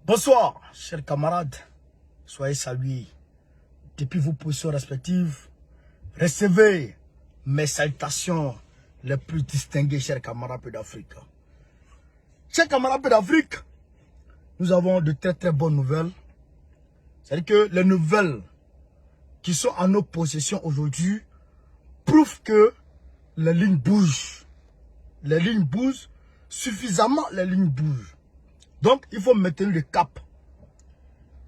Bonsoir, chers camarades. Soyez salués. Depuis vos positions respectives, recevez mes salutations les plus distinguées, chers camarades d'Afrique. Chers camarades d'Afrique, nous avons de très bonnes nouvelles. C'est-à-dire que les nouvelles qui sont en nos possessions aujourd'hui prouvent que les lignes bougent. Les lignes bougent, suffisamment les lignes bougent. Donc, il faut maintenir le cap.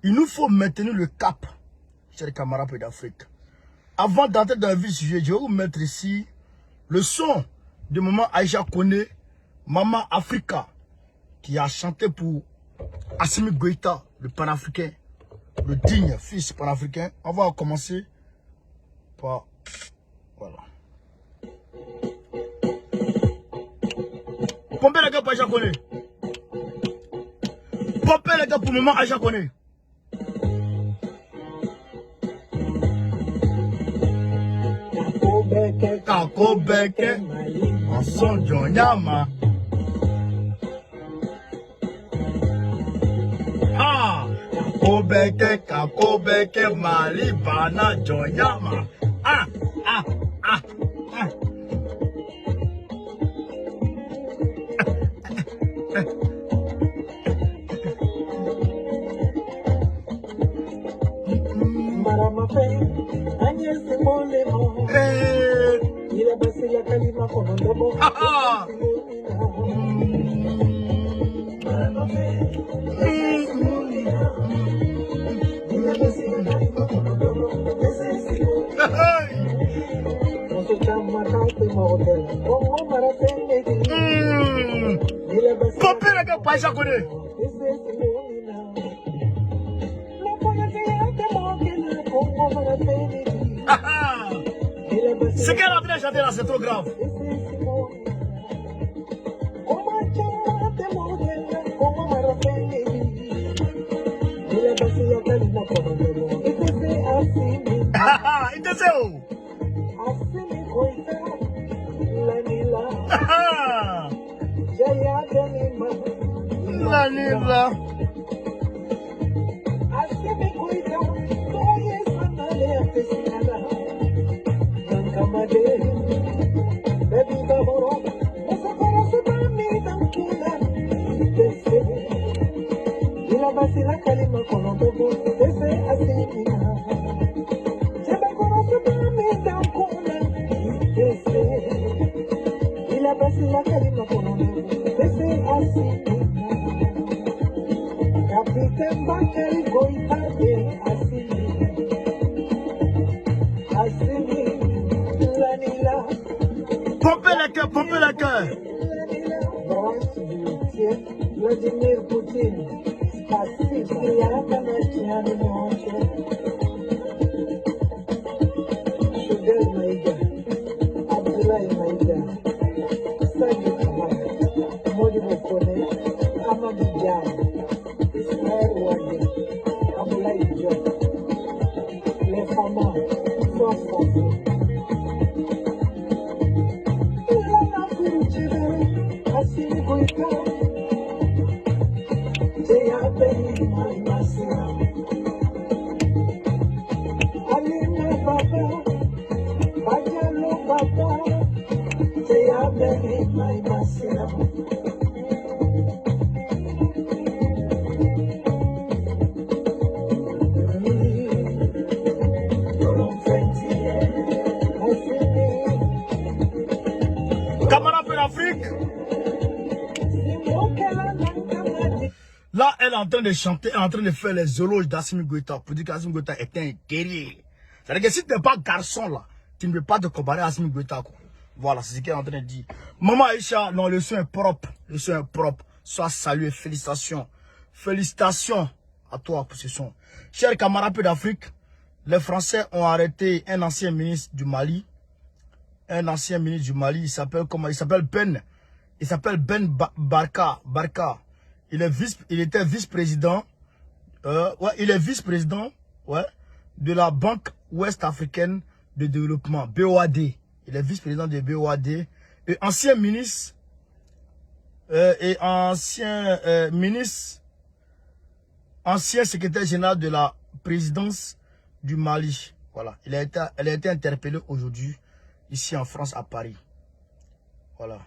Il nous faut maintenir le cap, chers camarades d'Afrique. Avant d'entrer dans le vif du sujet, je vais vous mettre ici le son de maman Aïcha Kone, Maman Africa, qui a chanté pour Assimi Goïta, le panafricain, le digne fils panafricain. On va commencer par... Voilà. Pompez les gars pour Aïcha Kone. Pompez les gars pour maman Aïcha Kone. Kakobeke, Anson Jonyama. Ah, Kakobeke, Malibana Jonyama. Ah. Popez les gars, pas japonais. Ce qu'elle est en train de chanter là, c'est trop grave. Il te sait où? Lanila. Pompez la cœur. Vladimir Poutine, спасибо, я канадчанин моче. Шугар Майда, Абдулай Майда, Сади Камар, Моди Моконе, Амади Джам, Ismaël Ouadé, Abdoulaye Diop. Les femmes sont français. Ilana Kuruchide, Assimi Goïta. Camarade pour l'Afrique. Là, elle est en train de chanter, elle est en train de faire les éloges d'Assimi Goïta pour dire qu'Assimi Goïta est un guerrier. C'est-à-dire que si tu n'es pas garçon là, tu ne peux pas te comparer à Assimi Goïta. Voilà, c'est ce qu'elle est en train de dire. Maman Aïcha, non, le son est propre. Le son est propre. Sois salué, félicitations. Félicitations à toi pour ce son. Chers camarades d'Afrique, les Français ont arrêté un ancien ministre du Mali. Un ancien ministre du Mali, il s'appelle comment? Il s'appelle Ben. Il s'appelle Ben Barka. Il était vice-président. Ouais, il est vice-président, ouais, de la Banque Ouest Africaine de Développement, BOAD. Il est vice-président de BOAD et ancien ministre ancien secrétaire général de la présidence du Mali. Voilà, elle a été interpellée aujourd'hui ici en France, à Paris. Voilà.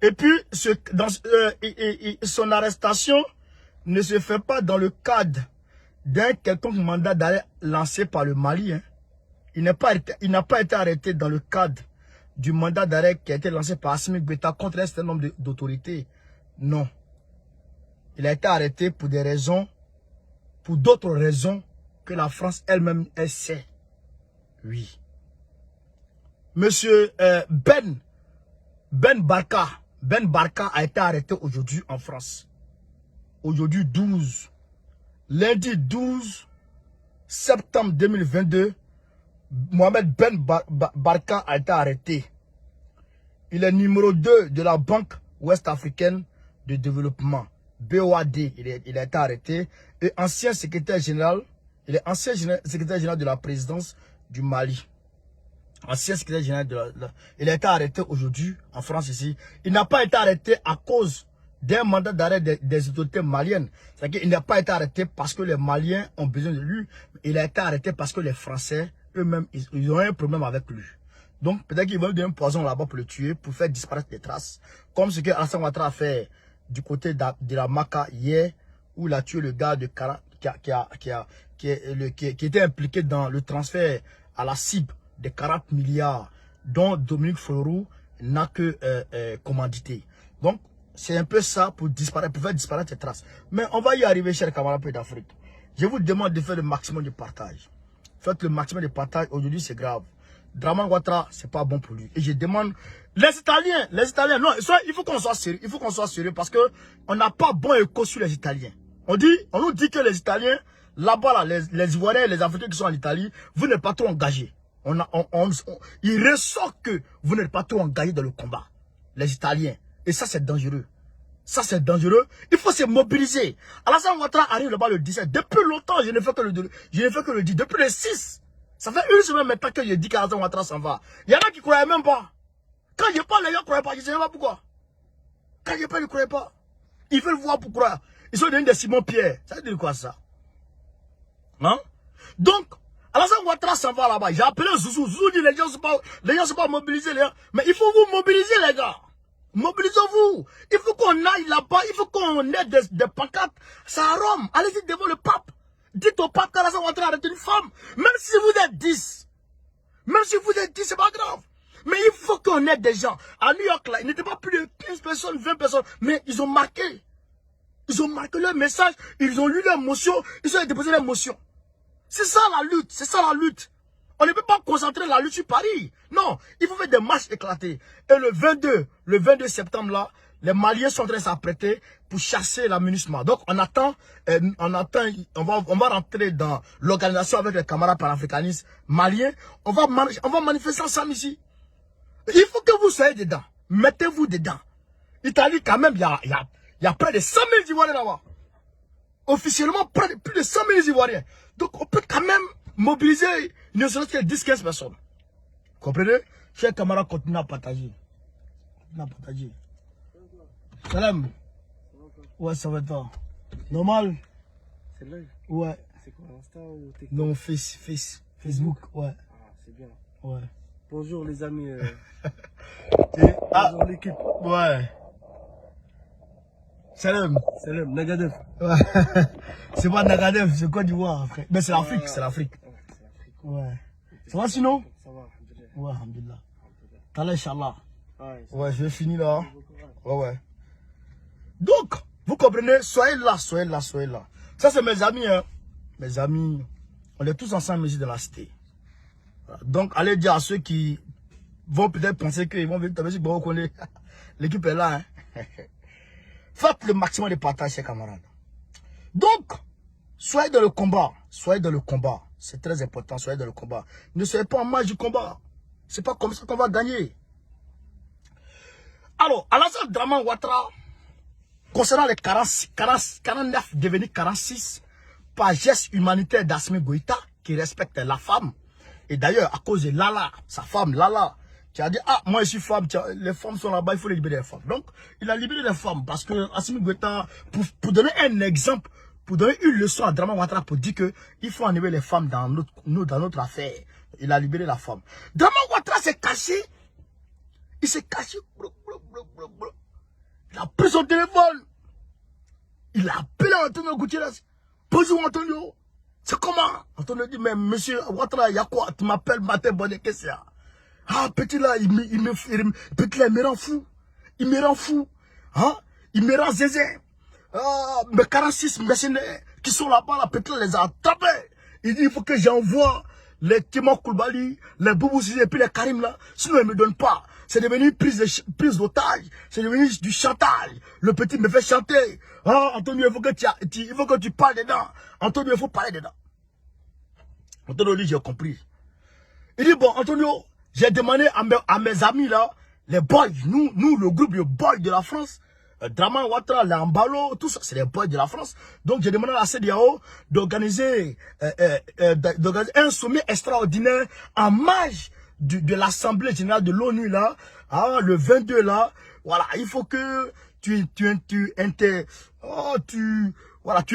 Et puis, son arrestation ne se fait pas dans le cadre d'un quelconque mandat d'arrêt lancé par le Mali. Hein. Il n'a pas été arrêté dans le cadre du mandat d'arrêt qui a été lancé par Assimi Goïta contre un certain nombre d'autorités. Non. Il a été arrêté pour des raisons, pour d'autres raisons que la France elle-même, elle sait. Oui. Monsieur Ben Barka a été arrêté aujourd'hui en France. Aujourd'hui 12. Lundi 12 septembre 2022, Mohamed Ben Barka a été arrêté. Il est numéro 2 de la Banque Ouest-Africaine de Développement, BOAD. Il a été arrêté. Et ancien secrétaire général, il est ancien secrétaire général de la présidence du Mali. Ancien secrétaire général il a été arrêté aujourd'hui en France ici. Il n'a pas été arrêté à cause d'un mandat d'arrêt des autorités maliennes. C'est-à-dire qu'il n'a pas été arrêté parce que les Maliens ont besoin de lui. Il a été arrêté parce que les Français, eux-mêmes, ils ont un problème avec lui. Donc, peut-être qu'ils vont lui donner un poison là-bas pour le tuer, pour faire disparaître les traces. Comme ce que Alassane Ouattara a fait du côté de la Maka hier, où il a tué le gars de Kara, qui était impliqué dans le transfert à la cible de 40 milliards, dont Dominique Faure n'a que commandité. Donc, c'est un peu ça pour faire disparaître les traces. Mais on va y arriver, chers camarades d'Afrique. Je vous demande de faire le maximum de partage. Faites le maximum de partage. Aujourd'hui, c'est grave. Draman Ouattara, c'est pas bon pour lui. Et je demande, les Italiens, non, il faut qu'on soit sérieux, parce que on n'a pas bon écho sur les Italiens. On nous dit que les Italiens, là-bas, là, les Ivoiriens, les Africains qui sont en Italie, vous n'êtes pas trop engagés. Il ressort que vous n'êtes pas trop engagés dans le combat. Les Italiens. Et ça, c'est dangereux. Ça, c'est dangereux. Il faut se mobiliser. Alassane Ouattara arrive là-bas le 17. Depuis longtemps, je ne fais que le dire. Depuis le 6. Ça fait une semaine maintenant que je dis qu'Alassane Ouattara s'en va. Il y en a qui ne croyaient même pas. Quand je parle, les gens ne croyaient pas. Je ne sais pas pourquoi. Quand je parle, ils ne croyaient pas. Ils veulent voir pour croire. Ils sont devenus des Simon Pierre. Ça veut dire quoi ça? Hein? Donc, Alassane Ouattara s'en va là-bas. J'ai appelé Zouzou. Zouzou dit les gens ne sont pas mobilisés. Mais il faut vous mobiliser, les gars. Mobilisez-vous. Il faut qu'on aille là-bas. Il faut qu'on ait des pancartes. C'est à Rome. Allez-y devant le pape. Dites au pape qu'Alassane Ouattara arrête une femme. Même si vous êtes 10. Même si vous êtes 10, c'est pas grave. Mais il faut qu'on ait des gens. À New York, là, il n'était pas plus de 15 personnes, 20 personnes. Mais ils ont marqué. Ils ont marqué leur message. Ils ont lu leur motion. Ils ont déposé leur motion. C'est ça la lutte. C'est ça la lutte. On ne peut pas concentrer la lutte sur Paris. Non, il faut faire des marches éclatées. Et le 22 septembre là, les Maliens sont en train de s'apprêter pour chasser la MINUSMA. Donc on va rentrer dans l'organisation avec les camarades panafricanistes maliens. On va manifester ensemble ici. Il faut que vous soyez dedans. Mettez-vous dedans. Italie quand même, il y a près de 100 000 Ivoiriens là-bas. Officiellement, plus de 100 000 Ivoiriens. Donc on peut quand même mobiliser ne serait-ce que 10-15 personnes. Comprenez? Chers camarades, continuez à partager. Salam. Ouais, ça va être toi. Normal? C'est live? Ouais. C'est quoi, Insta ou TikTok? Non, Facebook, ouais. Ah, c'est bien. Ouais. Bonjour les amis. Ah, bonjour l'équipe. ouais. Salam. Salam, Nagadev. Ouais. C'est pas Nagadev, c'est Côte d'Ivoire, frère. Mais c'est l'Afrique, c'est l'Afrique. Ouais, c'est l'Afrique. Ouais. Ça va sinon? Ça va, alhamdoulilah. Ouais, alhamdulillah. T'as Inch'Allah. Ouais, Ouais, je vais finir là. ouais. Ouais. Donc, vous comprenez, soyez là. Ça, c'est mes amis, hein. Mes amis, on est tous ensemble ici dans la cité. Voilà. Donc, allez dire à ceux qui vont peut-être penser qu'ils vont venir tomber sur Bon, l'équipe est là, hein. Faites le maximum de partage, chers camarades. Donc, soyez dans le combat. C'est très important, soyez dans le combat. Ne soyez pas en marge du combat. C'est pas comme ça qu'on va gagner. Alors, Alassane Draman Ouattara, concernant les 49 devenus 46, par geste humanitaire d'Assimi Goïta, qui respecte la femme, et d'ailleurs, à cause de Lala, sa femme Lala, Tu as dit, ah, moi je suis femme, les femmes sont là-bas, il faut les libérer les femmes. Donc, il a libéré les femmes parce que Assimi Goïta, pour donner un exemple, pour donner une leçon à Draman Ouattara pour dire que il faut enlever les femmes dans notre affaire. Il a libéré la femme. Draman Ouattara s'est caché. Il s'est caché. Il a pris son téléphone. Il a appelé Antonio Gutiérrez. Bonjour Antonio. C'est comment? Antonio dit, mais monsieur Ouattara, il y a quoi? Tu m'appelles matin, bonne question. Ah, petit là, petit là, il me rend fou. Il me rend fou. Hein? Il me rend zézé. Ah, mes 46 mercenaires qui sont là-bas, la petit là les a tapés. Il dit, il faut que j'envoie les Timon Koulibaly, les Boubou Cissé et puis les Karim là. Sinon, ils ne me donnent pas. C'est devenu prise d'otage. C'est devenu du chantage. Le petit me fait chanter. Ah, Antonio, il faut que tu parles dedans. Antonio, il faut parler dedans. Antonio dit, j'ai compris. Il dit, bon, Antonio, j'ai demandé à mes amis là, les boys, nous le groupe de boys de la France, Draman Ouattara, Lambalo, tout ça, c'est les boys de la France. Donc j'ai demandé à la CEDEAO d'organiser un sommet extraordinaire en marge de l'Assemblée générale de l'ONU là, hein, le 22 là. Voilà, il faut que tu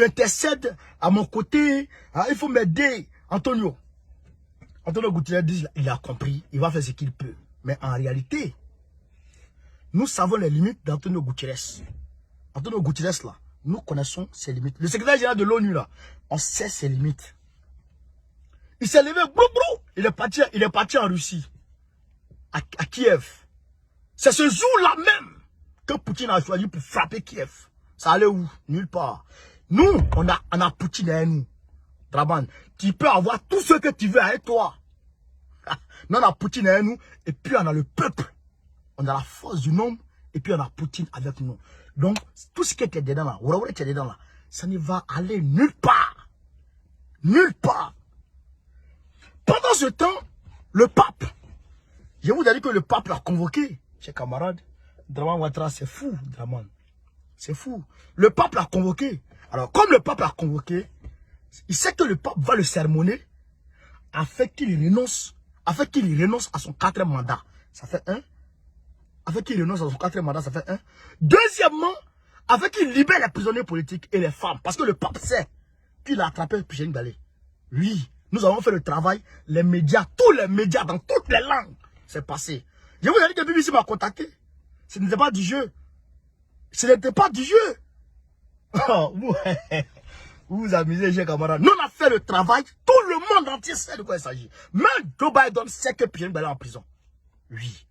intercèdes à mon côté. Hein, il faut m'aider, Antonio. Antonio Gutiérrez dit, il a compris, il va faire ce qu'il peut. Mais en réalité, nous savons les limites d'Antonio Gutiérrez. Antonio Gutiérrez, là, nous connaissons ses limites. Le secrétaire général de l'ONU, là, on sait ses limites. Il s'est levé, il est parti en Russie, à Kiev. C'est ce jour-là même que Poutine a choisi pour frapper Kiev. Ça allait où? Nulle part. Nous, on a Poutine à nous. Draman, tu peux avoir tout ce que tu veux avec toi. Nous, on a Poutine avec nous, et puis on a le peuple. On a la force du nombre, et puis on a Poutine avec nous. Donc, tout ce qui était dedans là, ça ne va aller nulle part. Nulle part. Pendant ce temps, le pape, je vous ai dit que le pape l'a convoqué, chers camarades. Draman Ouattara, c'est fou, Draman. C'est fou. Le pape l'a convoqué. Alors, comme le pape l'a convoqué, il sait que le pape va le sermonner afin qu'il renonce à son 4e mandat. Ça fait 1. Afin qu'il renonce à son 4e mandat, ça fait 1. Deuxièmement, afin qu'il libère les prisonniers politiques et les femmes. Parce que le pape sait qu'il a attrapé Picheni Balé. Oui, nous avons fait le travail, les médias, tous les médias, dans toutes les langues, c'est passé. Je vous ai dit que BBC m'a contacté. Ce n'était pas du jeu. Ce n'était pas du jeu. Oh, vous vous amusez, chers camarades. Nous, on a fait le travail. Tout le monde entier sait de quoi il s'agit. Même Joe Biden sait que Picheni Balé est en prison. Oui.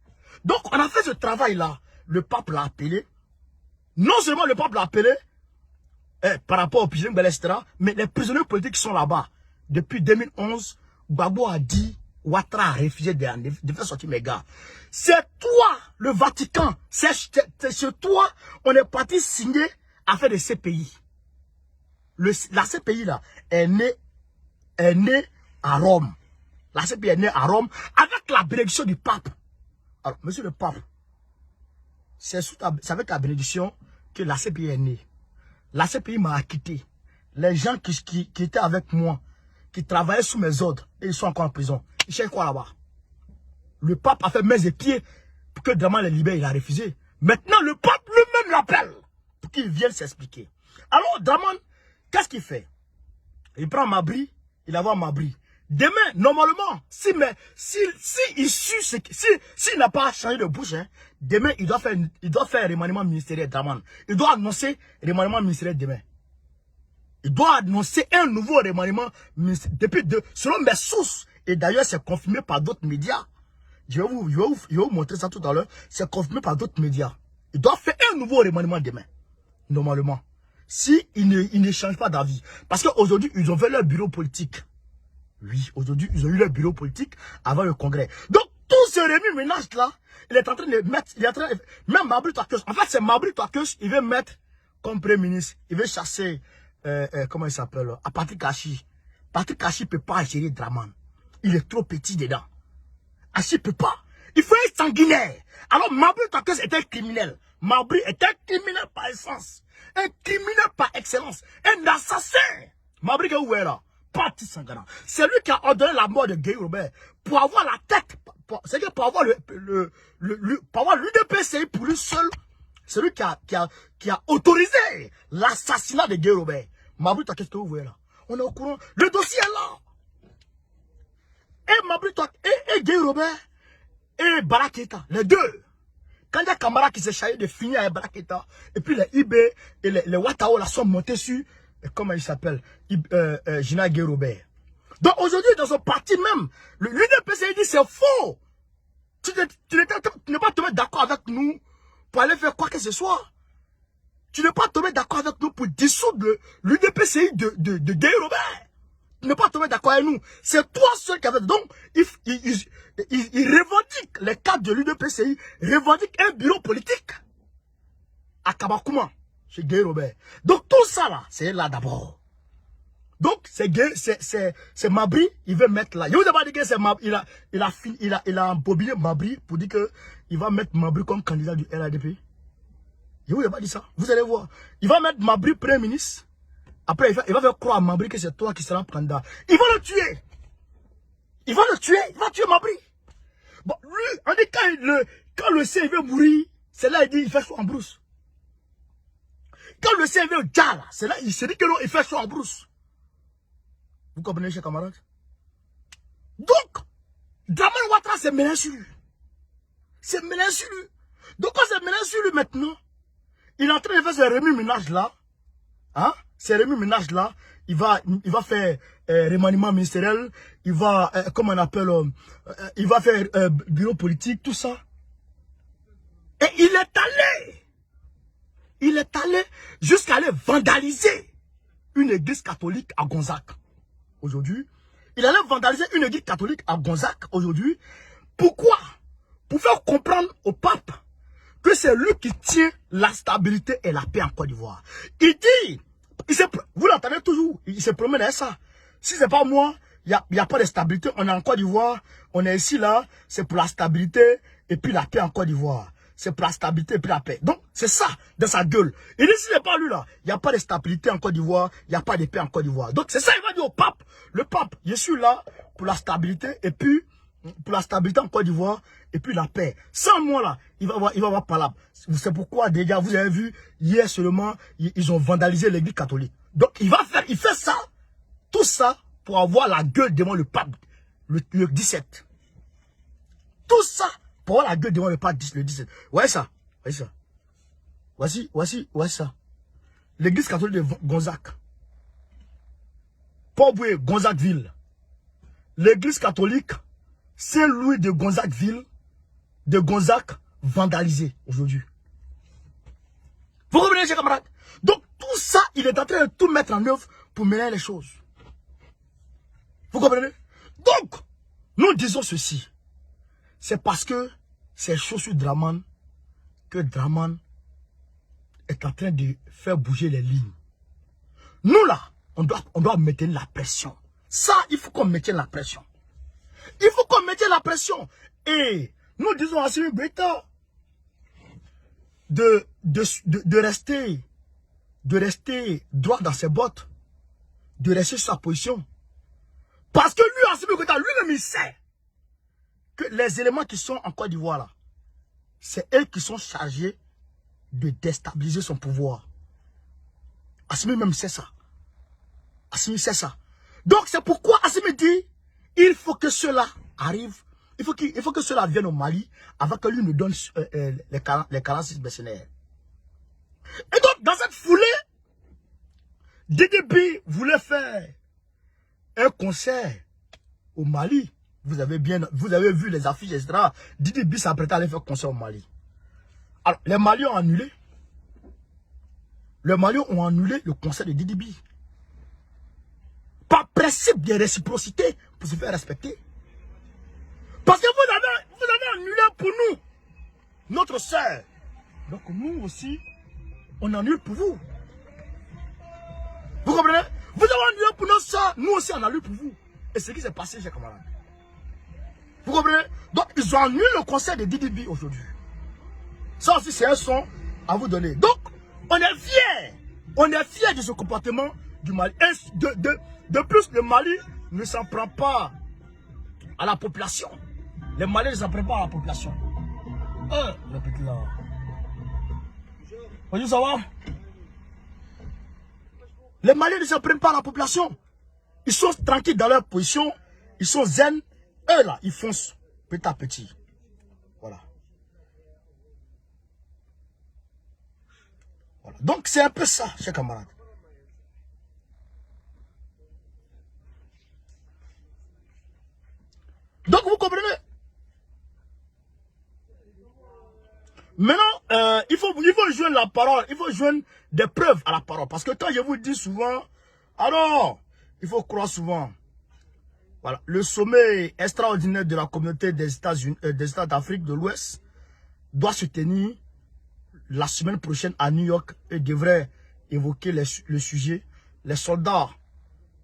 Donc, on a fait ce travail-là. Le pape l'a appelé. Non seulement le pape l'a appelé, par rapport au Picheni Balé, etc., mais les prisonniers politiques qui sont là-bas. Depuis 2011, Gbagbo a dit, Ouattara a refusé de faire sortir mes gars. C'est toi, le Vatican. C'est sur toi, on est parti signer à faire des CPI. La CPI là est née à Rome. La CPI est née à Rome avec la bénédiction du pape. Alors, monsieur le pape, c'est avec la bénédiction que la CPI est née. La CPI m'a acquitté. Les gens qui étaient avec moi, qui travaillaient sous mes ordres, et ils sont encore en prison. Ils cherchent quoi là-bas? Le pape a fait mains et pieds pour que Draman les libère, il a refusé. Maintenant, le pape lui-même l'appelle pour qu'il vienne s'expliquer. Alors, Draman, qu'est-ce qu'il fait? Il prend Mabri, il envoie Mabri. Demain, normalement, s'il n'a pas changé de bouche, hein, demain, il doit faire un remaniement ministériel, Draman. Il doit annoncer un remaniement ministériel demain. Il doit annoncer un nouveau remaniement ministériel. Selon mes sources, et d'ailleurs, c'est confirmé par d'autres médias. Je vais vous montrer ça tout à l'heure. C'est confirmé par d'autres médias. Il doit faire un nouveau remaniement demain. Normalement. Si il ne change pas d'avis. Parce qu'aujourd'hui, ils ont fait leur bureau politique. Oui, aujourd'hui, ils ont eu leur bureau politique avant le congrès. Donc, tout ce remue-ménage là, il est en train de mettre, même Mabri Twakeus, en fait, c'est Mabri Twakeus, il veut mettre comme premier ministre, il veut chasser, comment il s'appelle, à Patrick Kachi. Patrick Kachi ne peut pas gérer Draman. Il est trop petit dedans. Kachi ne peut pas. Il faut être sanguinaire. Alors, Mabri Twakeus est un criminel. Mabri est un criminel par essence. Un criminel par excellence. Un assassin. Mabri est où est là? Patrice Sangara. C'est lui qui a ordonné la mort de Gueye Robert pour avoir la tête, c'est-à-dire pour avoir l'UDPCI pour lui seul. C'est lui qui a autorisé l'assassinat de Gueye Robert. Mabri, qu'est-ce que vous voyez là? On est au courant. Le dossier est là. Et Mabri, et Gueye Robert, et Baraketa, les deux. Quand il y a Camara qui s'est chargé de finir avec Baraketa, et puis les IB et les Watao là sont montés sur, comment il s'appelle, Gina Gueye Robert. Donc aujourd'hui, dans son parti même, l'UDPCI dit c'est faux. Tu n'es pas tombé d'accord avec nous pour aller faire quoi que ce soit. Tu n'es pas tombé d'accord avec nous pour dissoudre l'UDPCI de Gueye Robert. Tu n'es pas tombé d'accord avec nous. C'est toi seul qui avait. Donc, il revendique, les cadres de l'UDPCI revendiquent un bureau politique à Kabakouma, chez Gueye Robert. Donc tout ça là, c'est là d'abord. Donc c'est Mabri, il veut mettre là. Je vous ai pas dit que c'est Mabri, il a embobiné Mabri pour dire que il va mettre Mabri comme candidat du RADP. Je vous ai pas dit ça. Vous allez voir. Il va mettre Mabri premier ministre. Après, il va faire croire à Mabri que c'est toi qui seras candidat. Il va le tuer. Il va le tuer. Il va tuer Mabri. Bon, lui, on dit quand le C veut mourir, c'est là il dit il fait chaud en brousse. Quand le C veut dire, c'est là il se dit que non, il fait chaud en brousse. Vous comprenez, chers camarades? Donc, Dramane Ouattara s'est mélangé sur lui. C'est mélangé sur lui. Donc, quand c'est mélangé sur lui maintenant, il est en train de faire ce remue-ménage là. Hein? Ces remue-ménage là, il va faire remaniement ministériel, il va, comment on appelle, il va faire bureau politique, tout ça. Et il est allé jusqu'à aller vandaliser une église catholique à Gonzague. Aujourd'hui, il allait vandaliser une église catholique à Gonzague aujourd'hui. Pourquoi? Pour faire comprendre au pape que c'est lui qui tient la stabilité et la paix en Côte d'Ivoire. Il dit, vous l'entendez toujours, il se promène avec ça. Si c'est pas moi, il n'y a pas de stabilité. On est en Côte d'Ivoire, on est ici là, c'est pour la stabilité et puis la paix en Côte d'Ivoire. C'est pour la stabilité et puis la paix. Donc, c'est ça, dans sa gueule. Il dit, si c'est pas lui là, il n'y a pas de stabilité en Côte d'Ivoire, il n'y a pas de paix en Côte d'Ivoire. Donc, c'est ça, il va dire au pape. Le pape, je suis là pour la stabilité et puis, pour la stabilité en Côte d'Ivoire et puis la paix. Sans moi là, il va avoir palabre. C'est pourquoi déjà, vous avez vu, hier seulement, ils ont vandalisé l'église catholique. Donc, il fait ça, tout ça, pour avoir la gueule devant le pape le 17. Tout ça, pour avoir la gueule devant le pape le 17. Ouais ça, voyez ça. Voici ça. L'église catholique de Gonzague. Port-Boué, Gonzagueville. L'église catholique Saint-Louis de Gonzagueville, de Gonzague, vandalisée aujourd'hui. Vous comprenez, chers camarades? Donc, tout ça, il est en train de tout mettre en œuvre pour mener les choses. Vous comprenez? Donc, nous disons ceci. C'est parce que c'est chaud sur Dramane que Dramane est en train de faire bouger les lignes. Nous là, on doit maintenir la pression. Ça, il faut qu'on maintienne la pression. Il faut qu'on maintienne la pression. Et nous disons à Assimi Goïta de rester droit dans ses bottes, de rester sur sa position. Parce que lui, Assimi Goïta, lui-même, il sait que les éléments qui sont en Côte d'Ivoire là, c'est eux qui sont chargés de déstabiliser son pouvoir. Assimi même sait ça. Assimi sait ça. Donc c'est pourquoi Assimi dit, il faut que cela arrive, il faut que cela vienne au Mali avant que lui nous donne les 46 mercenaires. Et donc dans cette foulée, DDB voulait faire un concert au Mali. Vous avez vu les affiches, etc. DDB s'apprêtait à aller faire un concert au Mali. Alors, les Maliens ont annulé. Les Maliens ont annulé le concert de DDB. Par principe de réciprocité pour se faire respecter. Parce que vous avez annulé pour nous, notre sœur. Donc nous aussi, on annule pour vous. Vous comprenez? Vous avez annulé pour notre sœur, nous aussi on annule pour vous. Et c'est ce qui s'est passé, chers camarades. Vous comprenez? Donc ils ont annulé le concert de DDB aujourd'hui. Ça aussi c'est un son à vous donner. Donc on est fiers. On est fiers de ce comportement du Mali. De plus, le Mali ne s'en prend pas à la population. Les Maliens ne s'en prennent pas à la population. Le petit là. Bonjour, ça va? Les Maliens ne s'en prennent pas à la population. Ils sont tranquilles dans leur position. Ils sont zen. Eux là, ils foncent petit à petit. Voilà. Voilà. Donc c'est un peu ça, chers camarades. Donc vous comprenez? Maintenant, il faut joindre la parole, il faut joindre des preuves à la parole. Parce que quand je vous dis souvent, alors, il faut croire souvent. Voilà, le sommet extraordinaire de la communauté des États d'Afrique de l'Ouest doit se tenir la semaine prochaine à New York et devrait évoquer le sujet. Les soldats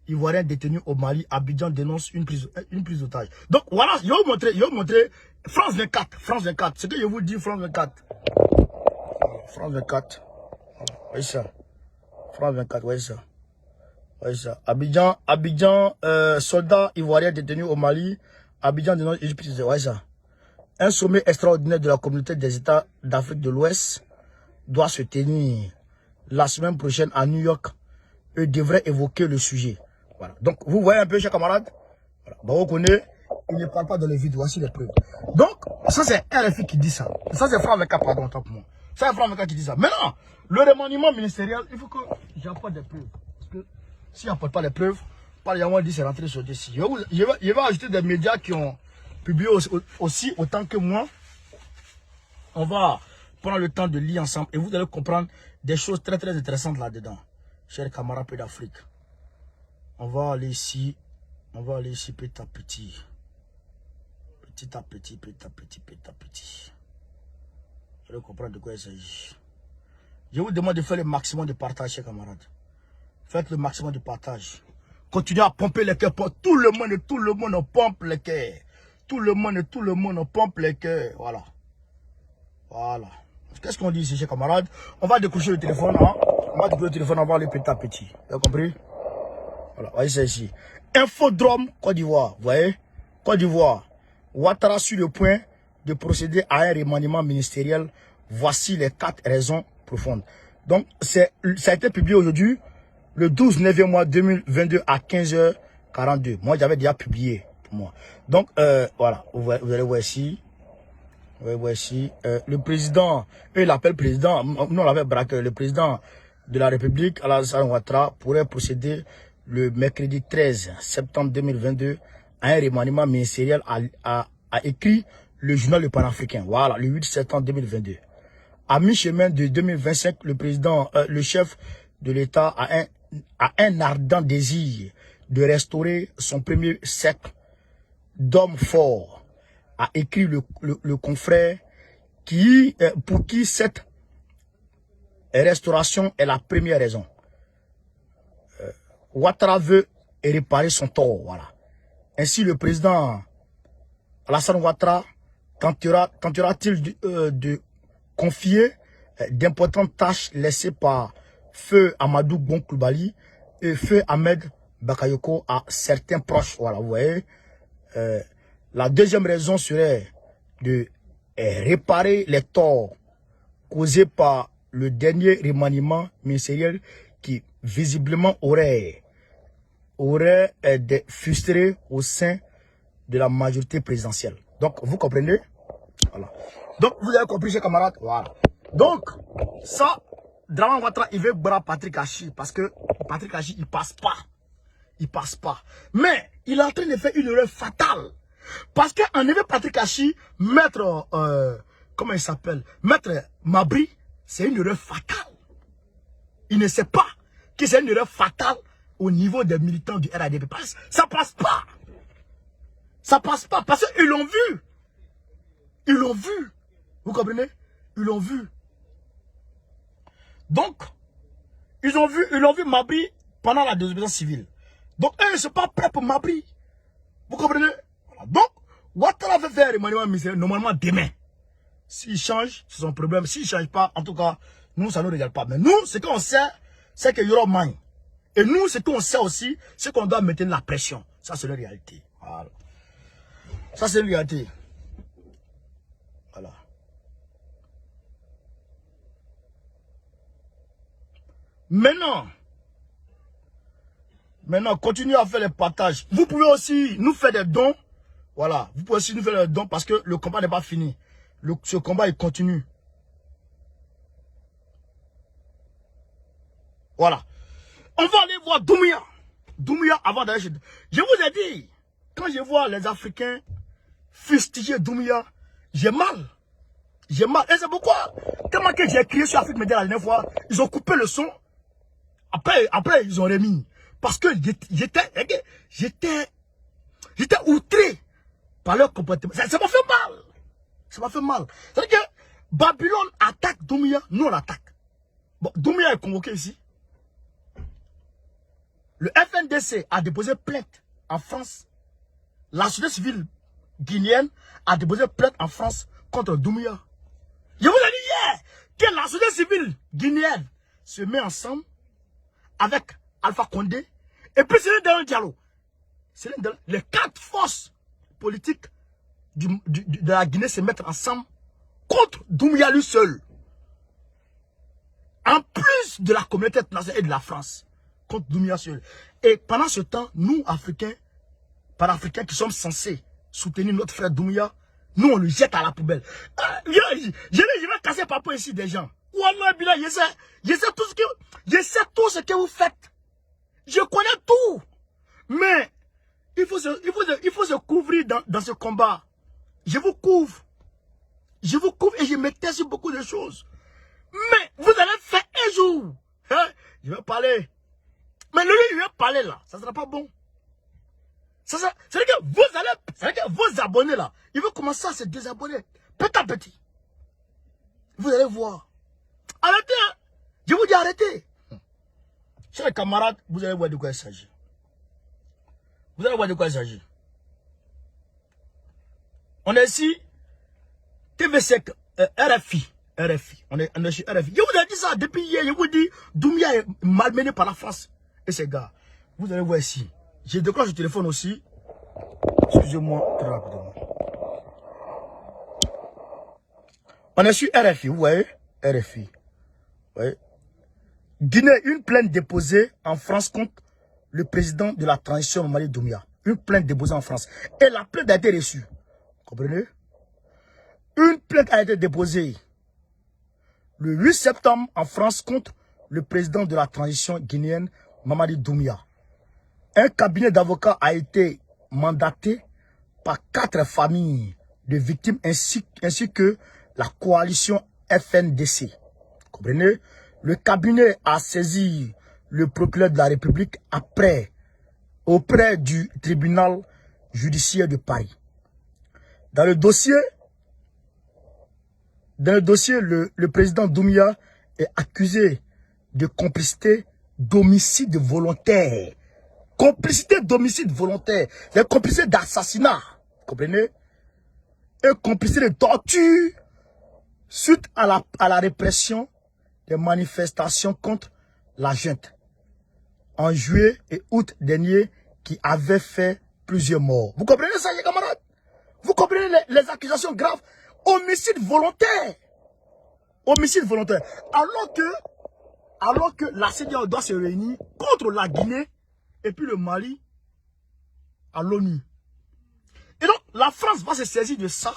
ivoiriens détenus au Mali, Abidjan dénonce une prise d'otage. Donc voilà, je vais vous montrer France 24, ce que je vous dis, France 24. France 24, voyez ça. France 24, voyez ça. Voyez ça. Abidjan, soldats ivoiriens détenus au Mali, Abidjan dénonce une prise d'otage, voyez ça. Un sommet extraordinaire de la communauté des États d'Afrique de l'Ouest doit se tenir la semaine prochaine à New York et devrait évoquer le sujet. Voilà. Donc, vous voyez un peu, chers camarades. Voilà. Bon, on connaît, il ne parle pas dans les vides. Voici les preuves. Donc, ça, c'est RFI qui dit ça. Ça, c'est Franck Veka, pardon, tant pour moi. Ça, c'est Franck Veka qui dit ça. Maintenant, le remaniement ministériel, il faut que j'apporte des preuves. Parce que si je n'apporte pas les preuves, par exemple, on dit c'est rentré sur dossier. Je vais ajouter des médias qui ont publié aussi autant que moi. On va prendre le temps de lire ensemble et vous allez comprendre des choses très très intéressantes là-dedans. Chers camarades peu d'Afrique. On va aller ici petit à petit. Petit à petit. Vous allez comprendre de quoi il s'agit. Je vous demande de faire le maximum de partage, chers camarades. Faites le maximum de partage. Continuez à pomper les cœurs. Tout le monde pompe les cœurs. Tout le monde pompe les cœurs. Voilà. Voilà. Qu'est-ce qu'on dit ici, chers camarades? On va décrocher le téléphone. Hein? On va décrocher le téléphone, on va aller petit à petit. Vous avez compris? Voilà, voyez ça ici. Infodrome, Côte d'Ivoire. Vous voyez? Côte d'Ivoire. Ouattara sur le point de procéder à un remaniement ministériel. Voici les 4 raisons profondes. Donc, ça a été publié aujourd'hui, le 12 9e mois 2022 à 15h42. Moi, j'avais déjà publié pour moi. Donc, voilà, vous allez voir ici. Voici le président, eux l'appellent président, nous on l'appelle braqueur, le président de la République, Alassane Ouattara, pourrait procéder le mercredi 13 septembre 2022 à un remaniement ministériel, a écrit le journal Le Panafricain. Voilà, le 8 septembre 2022. À mi-chemin de 2025, le président, le chef de l'État a un ardent désir de restaurer son premier cercle d'hommes forts. A écrit le confrère pour qui cette restauration est la première raison. Ouattara veut réparer son tort. Voilà. Ainsi, le président Alassane Ouattara tentera-t-il de confier d'importantes tâches laissées par Feu Amadou Bon Coulibaly et Feu Ahmed Bakayoko à certains proches. Voilà, vous voyez. La deuxième raison serait de réparer les torts causés par le dernier remaniement ministériel qui visiblement aurait des frustrés au sein de la majorité présidentielle. Donc, vous comprenez? Voilà. Donc, vous avez compris, chers camarades? Voilà. Donc, ça, Draman Ouattara, il veut bras Patrick Achi parce que Patrick Achi, il passe pas. Il passe pas. Mais, il est en train de faire une erreur fatale. Parce qu'en effet, Patrick Achi, maître, comment il s'appelle? Maître Mabri, c'est une erreur fatale. Il ne sait pas que c'est une erreur fatale au niveau des militants du RADP. Ça passe pas. Ça passe pas. Parce qu'ils l'ont vu. Ils l'ont vu. Vous comprenez? Ils l'ont vu. Donc, ils ont vu Mabri pendant la désobéissance civile. Donc, eux, ils ne sont pas prêts pour Mabri. Vous comprenez? Donc, Ouattara va faire un remaniement ministériel normalement demain. S'il change, c'est son problème. S'il ne change pas, en tout cas, nous, ça ne nous regarde pas. Mais nous, ce qu'on sait, c'est qu'il y aura main. Et nous, ce qu'on sait aussi, c'est qu'on doit maintenir la pression. Ça, c'est la réalité. Voilà. Ça, c'est la réalité. Voilà. Maintenant, continuez à faire les partages. Vous pouvez aussi nous faire des dons. Voilà. Vous pouvez aussi nous faire des dons parce que le combat n'est pas fini. Ce combat, il continue. Voilà. On va aller voir Doumbouya. Doumbouya avant d'aller chez... Je vous ai dit, quand je vois les Africains fustiger Doumbouya, j'ai mal. J'ai mal. Et c'est pourquoi, tellement que j'ai crié sur Afrique Média la dernière fois, ils ont coupé le son. Après ils ont remis. Parce que j'étais outré par leur comportement. Ça m'a fait mal. Ça m'a fait mal. C'est-à-dire que Babylone attaque Doumbouya, nous on l'attaque. Bon, Doumbouya est convoqué ici. Le FNDC a déposé plainte en France. La société civile guinéenne a déposé plainte en France contre Doumbouya. Je vous ai dit hier que la société civile guinéenne se met ensemble avec Alpha Condé et puis c'est dans un dialogue. C'est les 4 forces politiques de la Guinée se mettent ensemble contre Doumbouya lui seul. En plus de la communauté internationale et de la France. Contre Doumbouya seul. Et pendant ce temps, nous, Africains, Panafricains qui sommes censés soutenir notre frère Doumbouya, nous, on le jette à la poubelle. Je vais casser papa ici des gens. Wallah, Bila, je sais tout ce que vous faites. Je connais tout. Mais, il faut se couvrir dans ce combat. Je vous couvre. Je vous couvre et je me tais sur beaucoup de choses. Mais, vous allez faire un jour. Hein? Je vais parler. Mais lui, il va parler là. Ça ne sera pas bon. C'est-à-dire que vos abonnés là, ils vont commencer à se désabonner. Petit à petit. Vous allez voir. Arrêtez. Hein? Je vous dis arrêtez. Chers camarades, vous allez voir de quoi il s'agit. Vous allez voir de quoi il s'agit. On est ici. TV5, RFI. On est chez RFI. Je vous ai dit ça depuis hier. Je vous dis, Doumbouya est malmené par la France. Et ces gars, vous allez voir ici. J'ai décroché le téléphone aussi. Excusez-moi très rapidement. On est sur RFI, vous voyez? RFI. Vous voyez? Guinée, une plainte déposée en France contre le président de la transition Mamadi Doumbouya. Une plainte déposée en France. Et la plainte a été reçue. Vous comprenez? Une plainte a été déposée le 8 septembre en France contre le président de la transition guinéenne Mamadi Doumbouya. Un cabinet d'avocats a été mandaté par 4 familles de victimes ainsi que la coalition FNDC. Vous comprenez? Le cabinet a saisi le procureur de la République auprès du tribunal judiciaire de Paris. Dans le dossier, le président Doumbouya est accusé de complicité d'homicide volontaire. Complicité d'homicide volontaire. C'est complicité d'assassinat. Vous comprenez? Et complicité de torture suite à la répression des manifestations contre la junte en juillet et août dernier qui avait fait plusieurs morts. Vous comprenez ça, les camarades? Vous comprenez les accusations graves? Homicide volontaire. Homicide volontaire. Alors que la CEDEAO doit se réunir contre la Guinée et puis le Mali à l'ONU. Et donc, la France va se saisir de ça,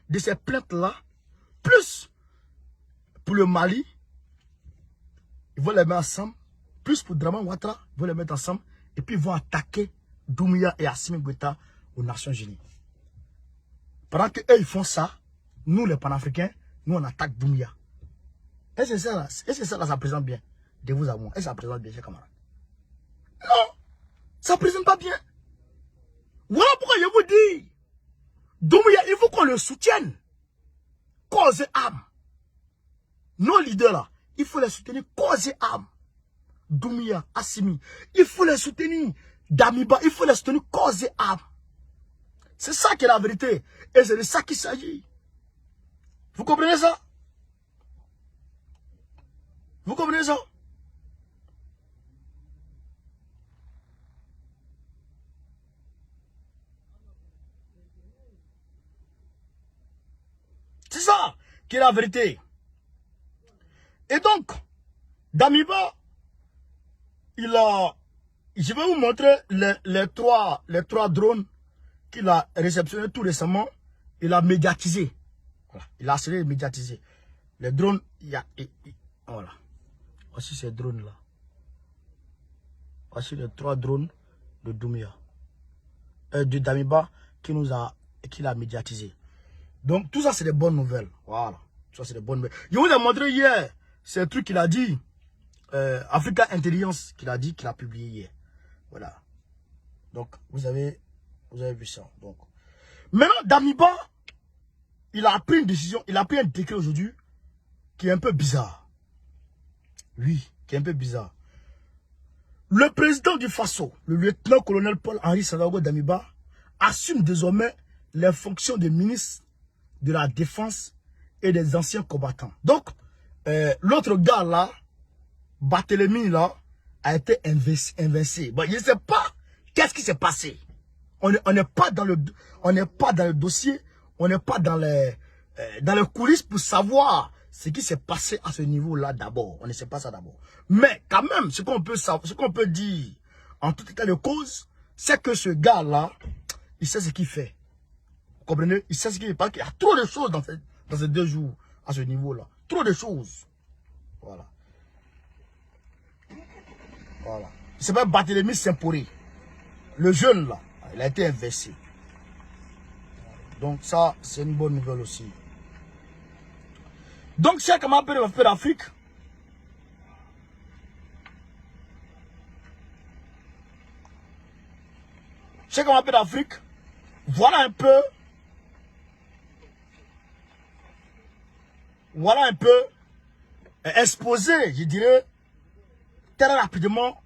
de ces plaintes-là, plus pour le Mali, ils vont les mettre ensemble, plus pour Draman Ouattara, ils vont les mettre ensemble, et puis ils vont attaquer Doumbouya et Assimi Goïta aux Nations Unies. Pendant qu'eux, ils font ça, nous, les Panafricains, nous, on attaque Doumbouya. Et c'est ça, ça présente bien, de vous à moi. Et ça présente bien, chers camarades. Non, ça ne présente pas bien. Voilà pourquoi je vous dis, Doumbouya, il faut qu'on le soutienne. Cause et âme. Nos leaders là, il faut les soutenir cause et âme. Doumbouya, Assimi, il faut les soutenir. Damiba, il faut les soutenir cause et âme. C'est ça qui est la vérité. Et c'est de ça qu'il s'agit. Vous comprenez ça? Vous comprenez ça? ça qui est la vérité. Et donc, Damiba, je vais vous montrer les trois drones qu'il a réceptionnés tout récemment. Il a médiatisé. Voilà. Il a assez médiatisé. Les drones, voilà. Voici ces drones-là. Voici les 3 drones de Doumbia. De Damiba qu'il a médiatisé. Donc, tout ça, c'est des bonnes nouvelles. Voilà. Tout ça, c'est des bonnes nouvelles. Je vous ai montré hier ces trucs qu'il a dit. Africa Intelligence qu'il a dit, qu'il a publié hier. Voilà. Donc, vous avez vu ça. Donc, maintenant, Damiba, il a pris une décision, il a pris un décret aujourd'hui qui est un peu bizarre. Oui, qui est un peu bizarre. Le président du Faso, le lieutenant-colonel Paul-Henri Sandaogo Damiba, assume désormais les fonctions de ministre de la Défense et des anciens combattants. Donc, l'autre gars là, Barthélemy là, a été invincé. Bon, je ne sais pas qu'est-ce qui s'est passé. On n'est pas dans le dossier, on n'est pas dans les coulisses pour savoir ce qui s'est passé à ce niveau-là d'abord. On ne sait pas ça d'abord. Mais quand même, ce qu'on peut dire en tout état de cause, c'est que ce gars-là, il sait ce qu'il fait. Vous comprenez? Il sait ce qu'il fait. Parce qu'il y a trop de choses dans ces 2 jours à ce niveau-là. Trop de choses. Voilà. Voilà. Il s'appelle Barthélemy Saint-Poré. Le jeune là, il a été inversé. Donc ça, c'est une bonne nouvelle aussi. Donc, chers camarades d'Afrique, voilà un peu exposé, je dirais, très rapidement,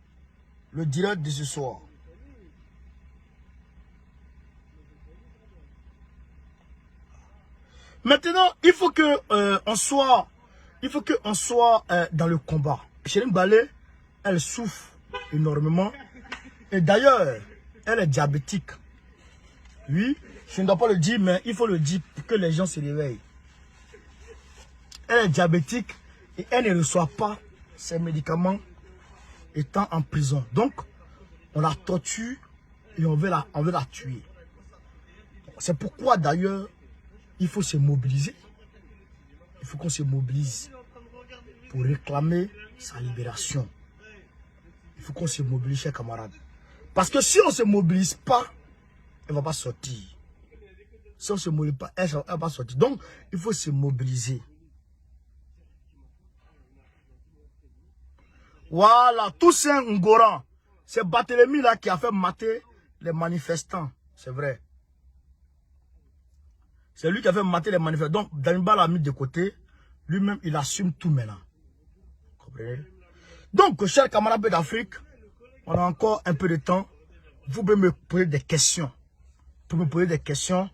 le direct de ce soir. Maintenant, il faut que on soit dans le combat. Chérim Balé, elle souffre énormément. Et d'ailleurs, elle est diabétique. Oui, je ne dois pas le dire, mais il faut le dire pour que les gens se réveillent. Elle est diabétique et elle ne reçoit pas ses médicaments étant en prison. Donc, on la torture et on veut la tuer. C'est pourquoi d'ailleurs, il faut se mobiliser. Il faut qu'on se mobilise pour réclamer sa libération. Il faut qu'on se mobilise, chers camarades. Parce que si on ne se mobilise pas, elle ne va pas sortir. Si on ne se mobilise pas, elle ne va pas sortir. Donc, il faut se mobiliser. Voilà, Toussaint Ngoran. C'est Barthélemy là qui a fait mater les manifestants. C'est vrai. C'est lui qui a fait mater les manifestants. Donc, Damiba l'a mis de côté. Lui-même, il assume tout maintenant. Vous comprenez? Donc, chers camarades d'Afrique, on a encore un peu de temps. Vous pouvez me poser des questions. Vous pouvez me poser des questions.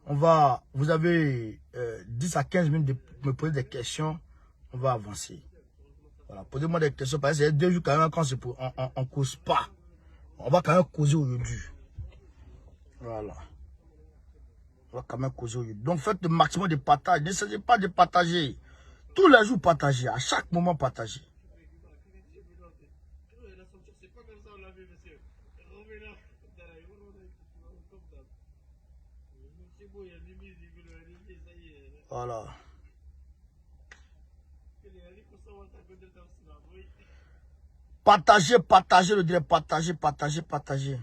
Vous avez 10 à 15 minutes de me poser des questions. On va avancer. Voilà, posez-moi des questions. Parce que c'est 2 jours quand même, quand on ne cause pas. On va quand même causer aujourd'hui. Voilà. On va quand même causer aujourd'hui. Donc faites le maximum de partage. N'essayez pas de partager. Tous les jours partager. À chaque moment partager. Voilà. Partagez, partagez le direct. Partagez, partagez, partagez.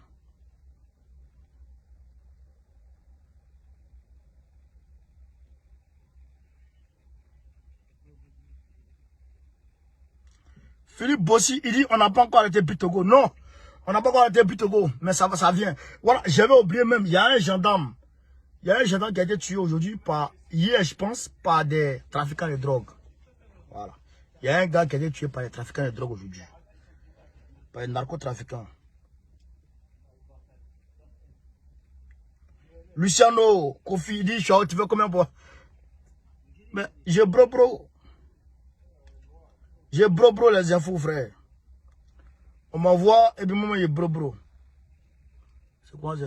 Philippe Bossi, il dit on n'a pas encore arrêté Pitogo. Non, on n'a pas encore arrêté Pitogo, mais ça vient. Voilà, j'avais oublié même, il y a un gendarme. Il y a un gendarme qui a été tué aujourd'hui hier je pense, par des trafiquants de drogue. Voilà. Il y a un gars qui a été tué par des trafiquants de drogue aujourd'hui. Par des narcotrafiquants. Luciano, Kofi, dit, tu veux combien pour... Mais j'ai bro. J'ai bro les infos, frère. On m'envoie et puis moi, j'ai bro. C'est quoi ça?